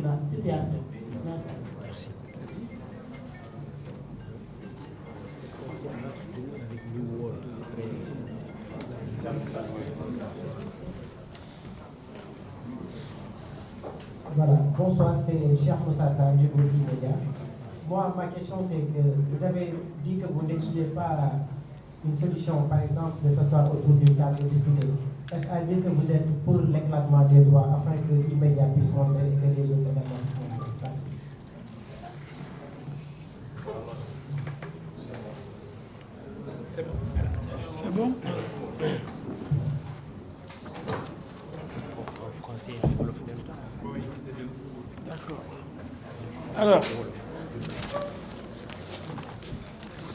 la situation. Merci. Voilà, bonsoir, c'est Cheikh Moussa Sarr du groupe Média. Moi, ma question, c'est que vous avez dit que vous n'excluez pas une solution, par exemple, de s'asseoir autour d'une table et discuter. Est-ce à dire que vous êtes pour l'éclatement des droits afin que l'immédiat puisse monter et que les autres également puissent monter? Merci. C'est bon? D'accord. Alors,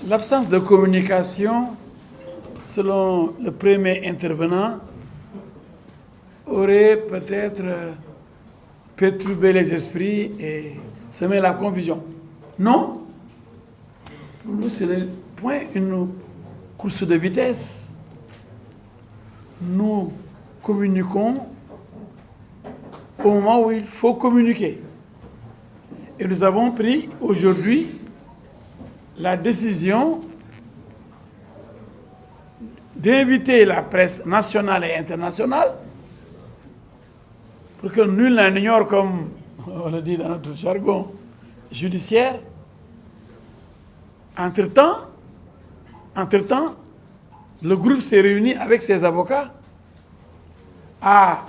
l'absence de communication, selon le premier intervenant, aurait peut-être perturbé les esprits et semé la confusion. Non, pour nous, ce n'est point une course de vitesse. Nous communiquons au moment où il faut communiquer. Et nous avons pris aujourd'hui la décision d'inviter la presse nationale et internationale pour que nul n'en ignore, comme on le dit dans notre jargon judiciaire. Entre-temps, le groupe s'est réuni avec ses avocats à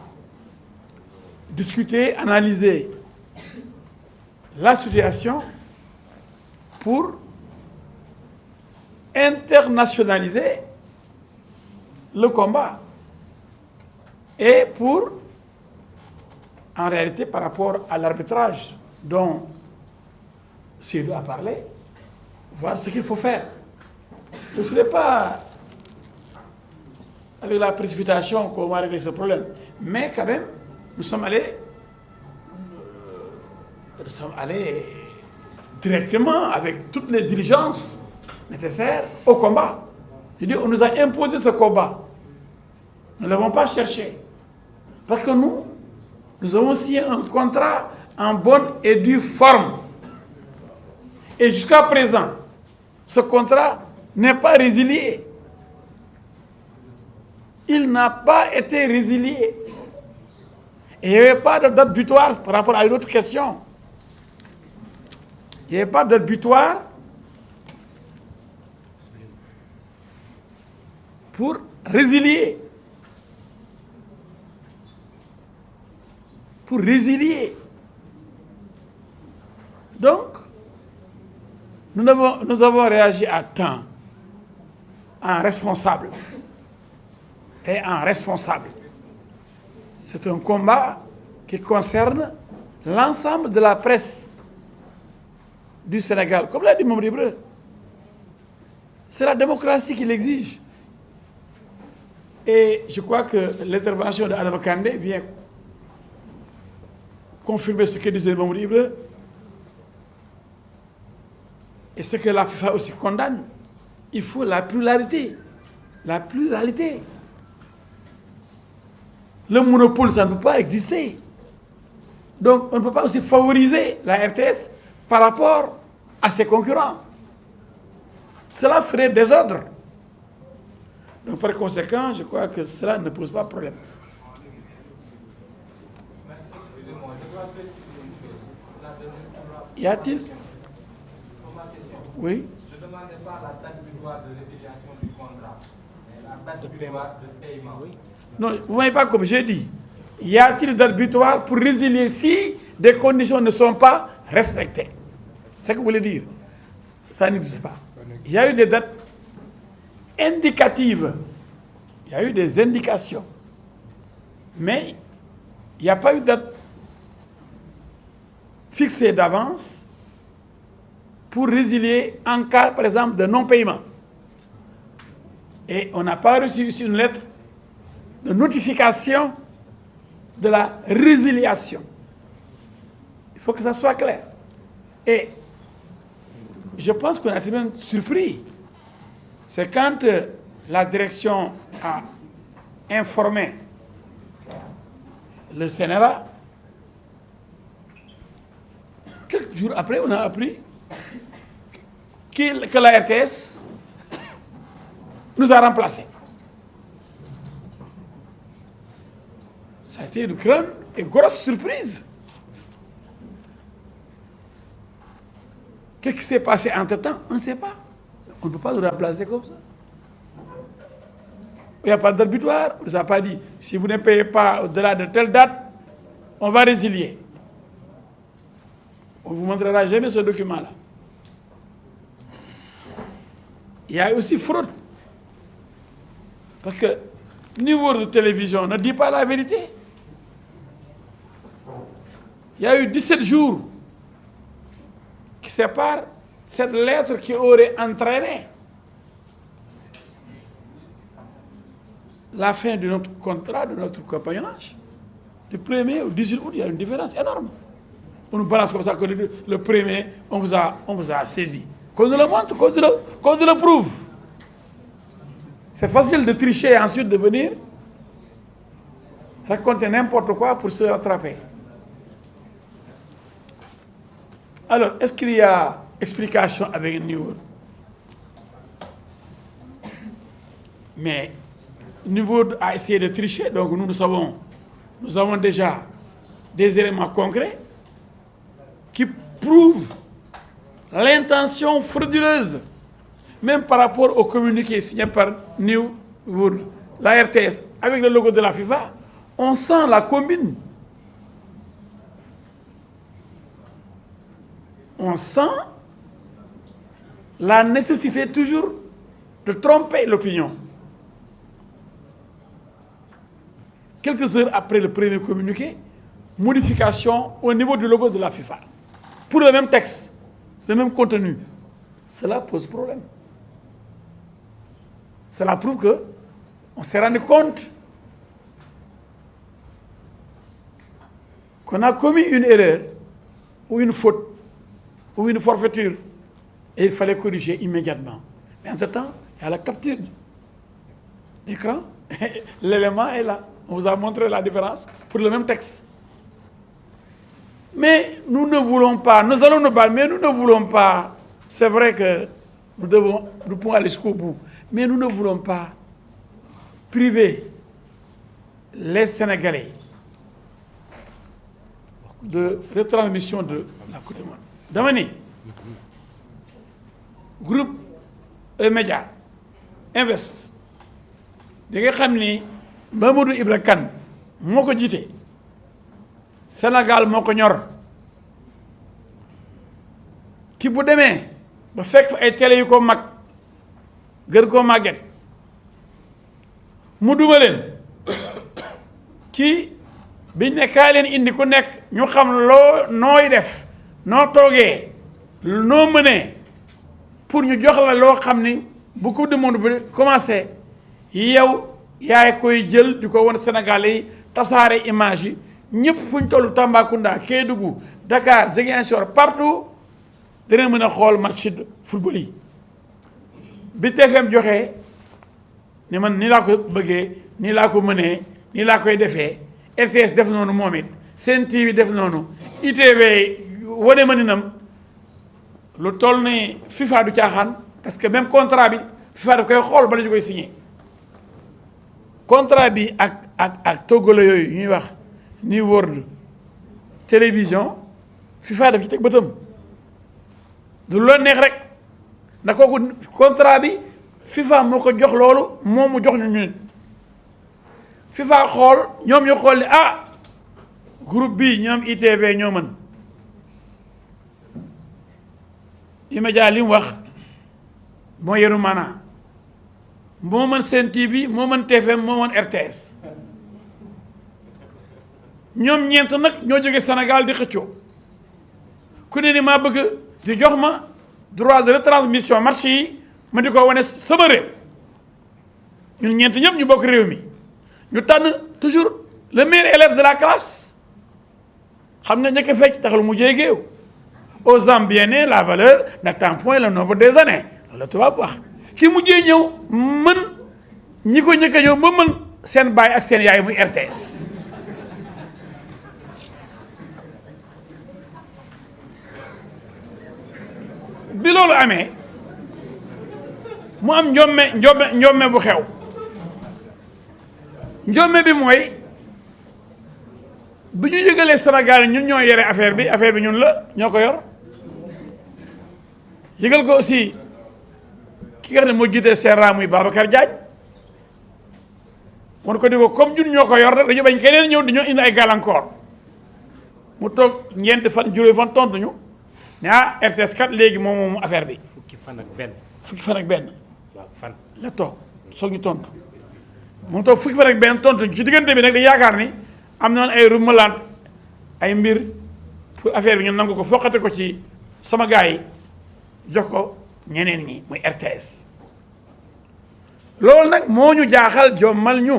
discuter, analyser la situation pour internationaliser le combat et pour, en réalité, par rapport à l'arbitrage dont Seydou a parlé, voir ce qu'il faut faire. Donc ce n'est pas avec la précipitation qu'on va régler ce problème, mais quand même, nous sommes allés directement avec toutes les diligences nécessaires au combat. Je dis, on nous a imposé ce combat. Nous ne l'avons pas cherché. Parce que nous avons signé un contrat en bonne et due forme. Et jusqu'à présent, ce contrat n'est pas résilié. Il n'a pas été résilié. Et il n'y avait pas de date butoir par rapport à une autre question. Il n'y avait pas de date butoir pour résilier. Pour résilier. Donc, nous avons réagi à temps, en responsable. Et en responsable. C'est un combat qui concerne l'ensemble de la presse du Sénégal. Comme l'a dit Mamadou Ibra, c'est la démocratie qui l'exige. Et je crois que l'intervention d'Adama Kandé vient confirmer ce que disait Mamadou Ibra et ce que la FIFA aussi condamne. Il faut la pluralité. La pluralité. Le monopole, ça ne peut pas exister. Donc, on ne peut pas aussi favoriser la RTS par rapport à ses concurrents. Cela ferait désordre. Donc, par conséquent, je crois que cela ne pose pas de problème. Excusez-moi, je dois préciser une chose. Y a-t-il? Oui. Je ne demandais pas la date butoir de résiliation du contrat, mais la date butoir de paiement. Oui. Non, vous ne voyez pas comme j'ai dit. Y a-t-il une date butoir pour résilier si des conditions ne sont pas respectées? C'est ce que vous voulez dire. Ça n'existe pas. Il y a eu des dates indicatives. Il y a eu des indications. Mais il n'y a pas eu de date fixée d'avance pour résilier en cas, par exemple, de non-paiement. Et on n'a pas reçu ici une lettre de notification de la résiliation. Il faut que ça soit clair. Et je pense qu'on a été même surpris. C'est quand la direction a informé le Sénégal 7 jours après, on a appris que la RTS nous a remplacés. Ça a été une grande et grosse surprise. Qu'est-ce qui s'est passé entre-temps? On ne sait pas. On ne peut pas nous remplacer comme ça. Il n'y a pas d'arbitoire. On ne nous a pas dit, si vous ne payez pas au-delà de telle date, on va résilier. On ne vous montrera jamais ce document-là. Il y a aussi fraude. Parce que niveau de télévision ne dit pas la vérité. Il y a eu 17 jours qui séparent cette lettre qui aurait entraîné la fin de notre contrat, de notre compagnonnage. Du 1er au 18 août, il y a une différence énorme. On nous balance comme ça que le 1er, on vous a saisi. Qu'on nous le montre, qu'on nous le prouve. C'est facile de tricher et ensuite de venir raconter n'importe quoi pour se rattraper. Alors, est-ce qu'il y a explication avec New World? Mais New World a essayé de tricher, donc nous avons déjà des éléments concrets qui prouvent l'intention frauduleuse, même par rapport au communiqué signé par New World, la RTS, avec le logo de la FIFA, on sent la combine. On sent la nécessité toujours de tromper l'opinion. Quelques heures après le premier communiqué, modification au niveau du logo de la FIFA. Pour le même texte, le même contenu. Cela pose problème. Cela prouve qu'on s'est rendu compte qu'on a commis une erreur ou une faute ou une forfaiture et il fallait corriger immédiatement. Mais entre-temps, il y a la capture d'écran, l'élément est là. On vous a montré la différence pour le même texte. Mais nous ne voulons pas, nous allons nous battre, mais nous ne voulons pas, c'est vrai que nous pouvons aller jusqu'au bout, mais nous ne voulons pas priver les Sénégalais de retransmission de la Coupe du Monde. Dama ni groupe E-Média Invest di nga xam ni Mamadou Ibra Kane moo ko jiite Sénégal moo ko ñor ki bu demee ba fekk fa ay télé yu ko mag gën koo màgget mu duma leen ci biñ ne kaay leen indi ku nekk ñu xam loo nooy def noo toogee noo mënee pour ñu jox la loo xam ni bu Coupe du Monde bi commencé yow yaay koy jël di ko won Sénégalais yi tasaare image yi ñëpp fu ñu toll Tambacounda Kédougou Dakar Ziguinchor partout dana mën a xool match de football yi bi TFM joxee ni man nii laa ko bëggee nii laa ko mënee nii laa koy defee RTS def noonu moom it Sen TV def noonu ITV wane ma ninam lu toll ni FIFA du caaxaan parce que même contrat bi FIFA daf koy xool bala ñu koy signé contrat bi ak toggaloo yooyu ñuy wax New World télévision FIFA daf ci teg bëtam du loolu neex rek na kooku contrat bi FIFA moo ko jox loolu moom mu jox ñu nit FIFA xool ñoom ñu xool ni ah groupe bi ñoom ITV ñoo mën E-Média li mu wax moo yenu maanaa moo mën Sen TV moo mën TFM moo mën RTS ñoom ñeent nag ñoo jóge Sénégal di xëccoo ku ne ni maa bëgg di jox ma droit de retransmission match yi ma di ko wane sama réew ñun ñeent ñëpp ñu bokk réew mi ñu tànn toujours le meilleur élève de la classe xam nga njëkk a fecc taxul mu jéegéew aux Zambiens la valeur n'attend point le nombre des années loolu tubaab wax ki mujjee ñëw mën ñi ko njëkk a ñëw ba mën seen baay ak seen yaay muy RTS bi loolu amee mu am njomme bu xew njomme bi mooy bi ñu yëgalee Sénégal ñun ñoo yore affaire bi ñun la ñoo ko yor yëgal ko aussi ki nga xam ne moo jiitee CRA muy Babacar Diagne wan ko di ko comme ñun ñoo ko yor rek dañu bañ keneen ñëw dañoo indi ay gàllankoor mu toog ñeenti fan juróomi fan tontu ñu ne ah RTS kat léegi moom affaire bi. fukki fan ak benn. waaw fan. la toog soog ñu tontu mu toog fukki fan ak benn tontu ci diggante bi nag dañu yaakaar ni am na ay rumalant ay mbir pour affaire bi ñu nangu ko foqate ko ci sama gars yi jox ko ñeneen ñi muy RTS. loolu nag moo ñu jaaxal jommal ñu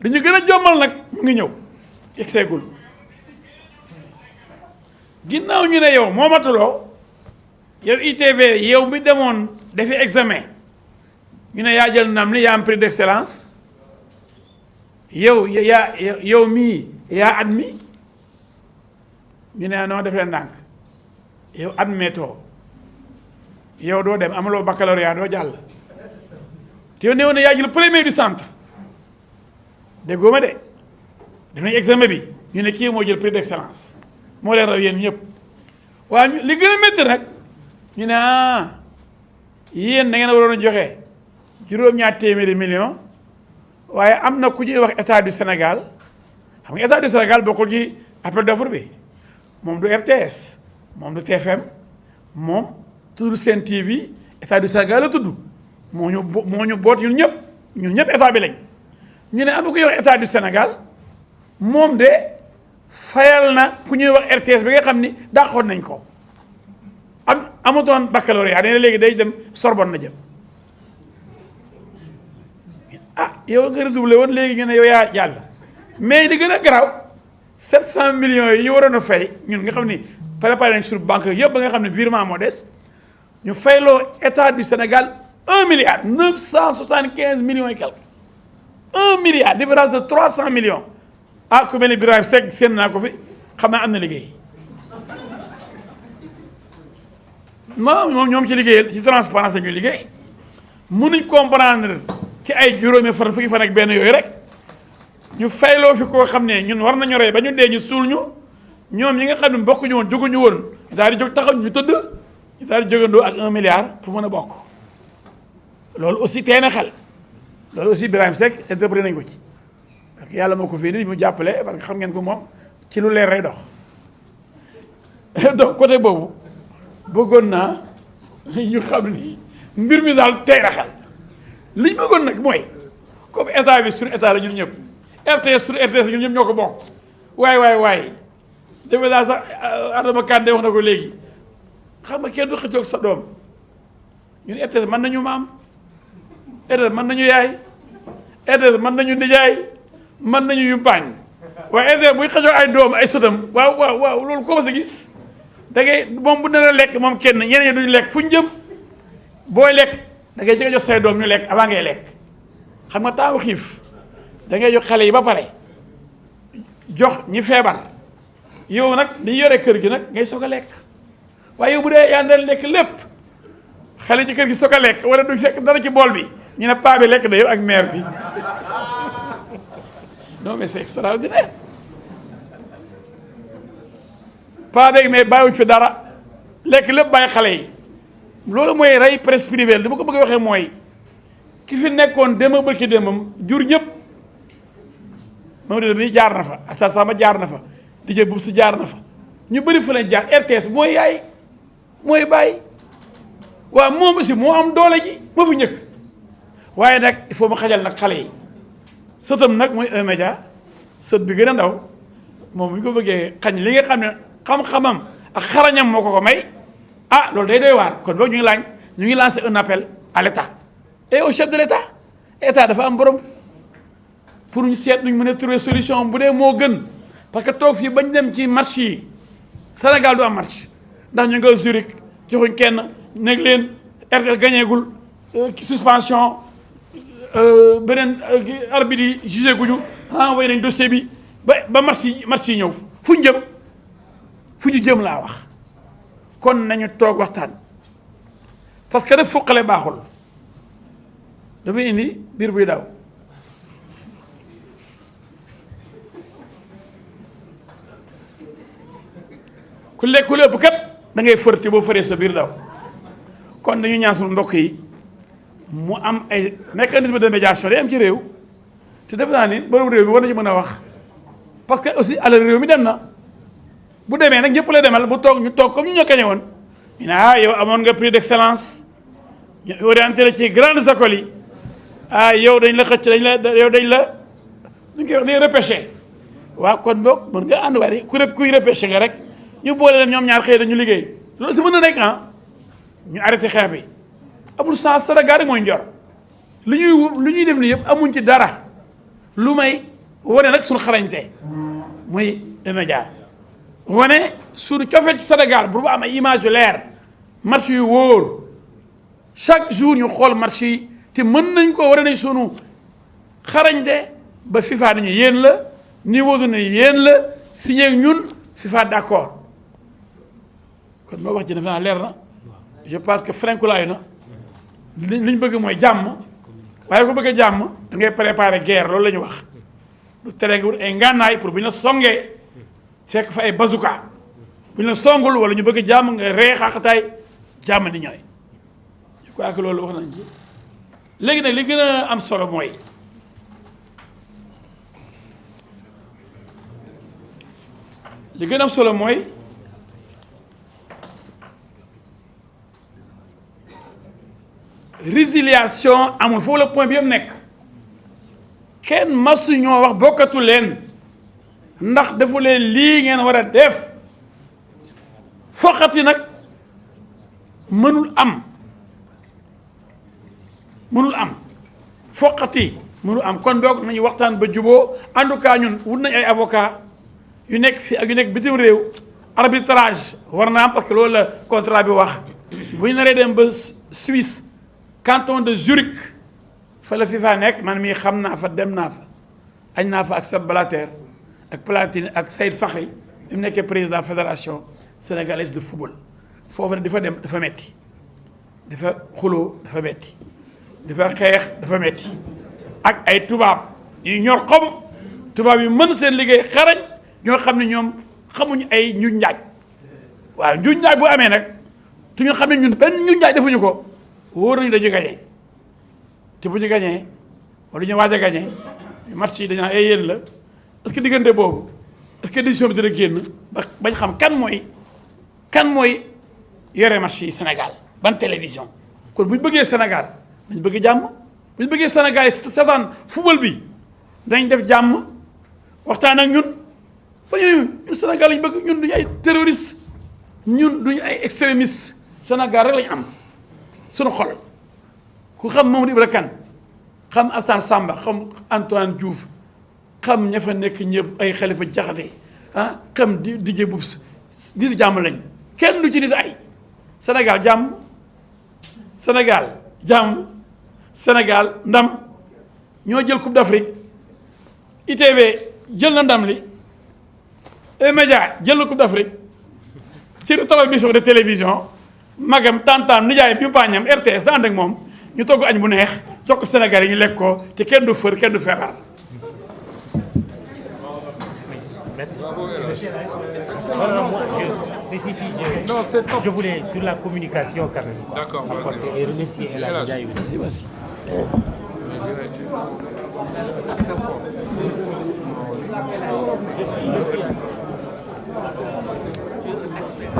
dañu gën a jommal nag mu ngi ñëw yegg seegul ginnaaw ñu ne yow moomatuloo yow ITV yow mi demoon defi examen ñu ne yaa jël ndam li yaa am prix d'excellence yow mii yaa admis ñu ne non def leen ndànk yow admettoo yow doo dem amaloo baccalauréat doo jàll te yow ne woon ne yaa jël premier du centre déggoo ma de def nañ examen bi ñu ne kii moo jël prix d'excellence moo leen raw yéen ñëpp waaye li gën a métti nag ñu ne yéen da ngeen a waroon a joxe juróom-ñaar téeméeri millions waaye am na ku ñuy wax état du Sénégal xam nga état du Sénégal bokkul ci appel d'offre bi moom du RTS moom du TFM moom tudd Sen TV état du Sénégal la tudd moo ñu boot ñun ñëpp état bi lañ ñu ne am na ku ñuy wax état du Sénégal moom de fayal na ku ñuy wax RTS bi nga xam ni dàqoon nañ ko amatoon baccalauréat nee na léegi day dem Sorbonne na jëm yow nga redoublé woon léegi ñu ne yow yaa jàll mais di gën a garaaw 700 millions yi ñu waroon a fay ñun nga xam ni préparé nañ sur banque yëpp ba nga xam ne virement moo des ñu fayloo état du Sénégal 1 milliard 975 millions et quelques 1 milliard différence de 300 millions ku mel ni Birahim Seck seen naa ko fi xam naa am na liggéey moom ñoom ci liggéeyal ci transparence la ñuy liggéey mënuñ comprendre ci ay juróomi fan fukki fan ak benn yooyu rek ñu fayloo fi koo xam ne ñun war nañu rey ba ñu dee ñu suul ñu ñoom ñi nga xam ne bokkuñu woon jóguñu woon ñu daal di jóg taxaw ñu tëdd ñu daal di jógandoo ak 1 milliard pour mën a bokk loolu aussi tey na xel loolu aussi Birahim Seck interprété nañ ko ci parce que yàlla moo ko fii nii mu jàppale parce que xam ngeen ko moom ci lu leer lay dox donc côté boobu bëggoon naa ñu xam ni mbir mi daal tey na xel li ñu bëggoon nag mooy comme état bi sur état la ñun ñëpp RTS sur RTS ñun ñëpp ñoo ko bokk waaye defe naa sax Adama Kandé wax na ko léegi xam nga kenn du xëccoog sa doom ñun RTS mën nañu maam RTS mën nañu yaay RTS mën nañu nijaay mën nañu yumpaañ waaye RTS buy xëccoog ay doom ay sëtam waaw loolu ko mas a gis da ngay moom bu nar a lekk moom kenn ñeneen ñi duñu lekk fu ñu jëm booy lekk da ngay jëkk jox say doom ñu lekk avant ngay lekk xam nga taawu xiif da ngay jox xale yi ba pare jox ñi feebar yow nag di yore kër gi nag ngay soog a lekk waaye yow bu dee yaa ngi lekk lépp xale ci kër gi soog a lekk wala du fekk dara ci bool bi ñu ne paa bi lekk na yow ak mère bi non mais c'est extraordinaire paa beeg mais bàyyiwuñ fi dara lekk lépp bàyyi xale yi. loolu mooy rey presse privée li ma ko bëgg a waxee mooy ki fi nekkoon démb bërki démbam jur ñëpp moom de bi jaar na fa Assane Samba jaar na fa DJ Boubou jaar na fa ñu bëri fa lañ jaar RTS mooy yaay mooy bàyyi waaw moom aussi moo am doole ji moo fi njëkk waaye nag il faut ma xajal nag xale yi sëtam nag mooy E-Media sët bi gën a ndaw moom bu ñu ko bëggee xañ li nga xam ne xam-xamam ak xarañam moo ko may loolu day doy waar kon boog ñu ngi lancé un appel à l'État et au chef de l'État État dafa am borom pour ñu seet nuñ mën a trouver solution bu dee moo gën parce que toog fii bañ dem ci match yi Sénégal du am match ndax ñu nga Zurich joxuñ kenn nekk leen RTS gañeegul suspension beneen arbitre yi jugé guñu envoyé nañ dossier bi ba match yi ñëw fu ñu jëm laa wax kon nañu toog waxtaan parce que daf fuqale baaxul dafay indi biir buy daw ku lépp kat da ngay fërti boo fëree sa biir daw kon dañu ñaan suñu mbokk yi mu am ay mécanisme de médiation day am ci réew te def naa ni borom réew mi war na ci mën a wax parce que aussi alal réew mi dem na bu demee nag ñëpp la demal bu toog ñu toog comme ñu ñoo kañe woon ñu ne yow amoon nga prix d'excellence ñu orienté la ci grandes écoles yi yow dañ la xëcc yow dañ la ñu koy wax day repêché waaw kon boog mën nga ànd waaye kuy repêché nga rek ñu boole leen ñoom ñaar xëy na ñu liggéey loolu si mën na nekk ñu arrêté xeex bi amul sens Sénégal rek mooy njor lu ñuy def ni yëpp amuñ ci dara lu may wane nag suñu xarañte muy média wane suñu cofeel ci Sénégal pour bu am ay image yu leer match yu wóor chaque jour ñu xool match yi te mën nañ ko wane nañ suñu xarañte ba FIFA nañu yéen la niveau du ne yéen la signé ñun FIFA d'accord kon moo wax ji defe naa leer na je pense que frankulaayu na li ñu bëgg mooy jàmm waaye ko bëgg a jàmm da ngay préparer guerre loolu la ñu wax du tere nga wut ay ngànnaay pour bu ñu la songee fekk fa ay bazooka bu ñu la songul wala ñu bëgg jàmm nga ree xaqataay jàmm ni ñooy je crois que loolu wax nañ ci léegi nag li gën a am solo mooy résiliation amul foofu la point bi yëpp nekk kenn masu ñoo wax bokkatu leen ndax defu leen lii ngeen war a def foqati nag mënul am foqati mënul am kon boog nañu waxtaan ba juboo en tout cas ñun wut nañ ay avocat yu nekk fii ak yu nekk bitim réew arbitrage war na am parce que loolu la contrat bi wax bu ñu naree dem ba Suisse canton de Zurich fa la FIFA nekk man mii xam naa fa dem naa fa añ naa fa ak Sepp Blatter ak Platini ak Saïd Fakhri bi mu nekkee président fédération sénégalaise de football foofu ne dafa dem dafa metti dafa xuloo dafa metti dafa xeex dafa metti ak ay tubaab yu ñor xom tubaab yu mën seen liggéey xarañ ñoo xam ne ñoom xamuñu ay njuuj njaaj waaw njuuj njaaj bu amee nag tu ñu xam ne ñun benn njuuj njaaj defuñu ko wóor nañu dañu gañee te bu ñu gañee wala ñu waaj a gañee match yi dañaa yéen la est-ce que diggante boobu est-ce que décision bi dina génn ba bañ xam kan mooy yore match yi Sénégal ban télévision kon bu ñu bëggee Sénégal dañ bëgg jàmm bu ñu bëggee Sénégal yi seetaan football bi dañ def jàmm waxtaan ak ñun ba ñun Sénégal lañ bëgg ñun duñu ay terroriste ñun duñu ay extrémiste Sénégal rek lañ am suñu xol ku xam Mamadou Ibra Kane xam Assane Samba xam Antoine Diouf xam ña fa nekk ñëpp ay Khalifa Diakhaté xam Didier Boubs nit jàmm lañ kenn du ci nit ay Sénégal jàmm Sénégal ndam ñoo jël Coupe d'Afrique ITV jël na ndam li E-Média jël na Coupe d'Afrique ci transmission de télévision magam tantam nijaayam yu paañam RTS da ànd ak moom ñu togg añ bu neex jox ko Sénégal yi ñu lekk ko te kenn du fër kenn du feebar. Je voulais sur la communication quand même. D'accord. Apporter et remercier El Hadj Ndiaye aussi. Vas-y.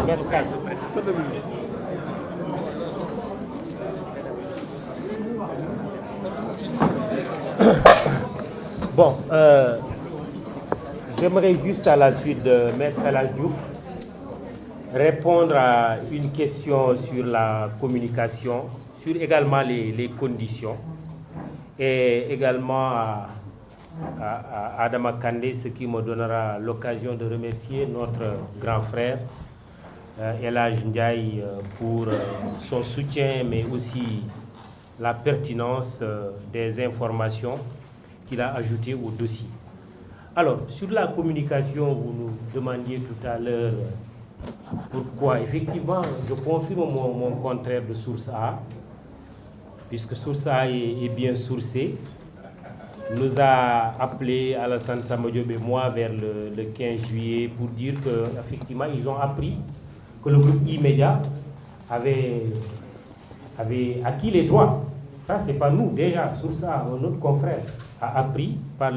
Maître Kane. Bon, j'aimerais juste à la suite de Maître El Hadj Diouf répondre à une question sur la communication, sur également les conditions, et également à Adama Kandé, ce qui me donnera l'occasion de remercier notre grand frère El Hadj Ndiaye pour son soutien, mais aussi la pertinence des informations qu'il a ajoutées au dossier. Alors, sur la communication, vous nous demandiez tout à l'heure Pourquoi? Effectivement, je confirme mon contraire de source A, puisque source A est bien sourcée. Nous a appelé Alassane Samba Diop et moi vers le 15 juillet pour dire qu'effectivement, ils ont appris que le groupe E-Media avait acquis les droits. Ça, c'est pas nous, déjà. Source A, un autre confrère, a appris par le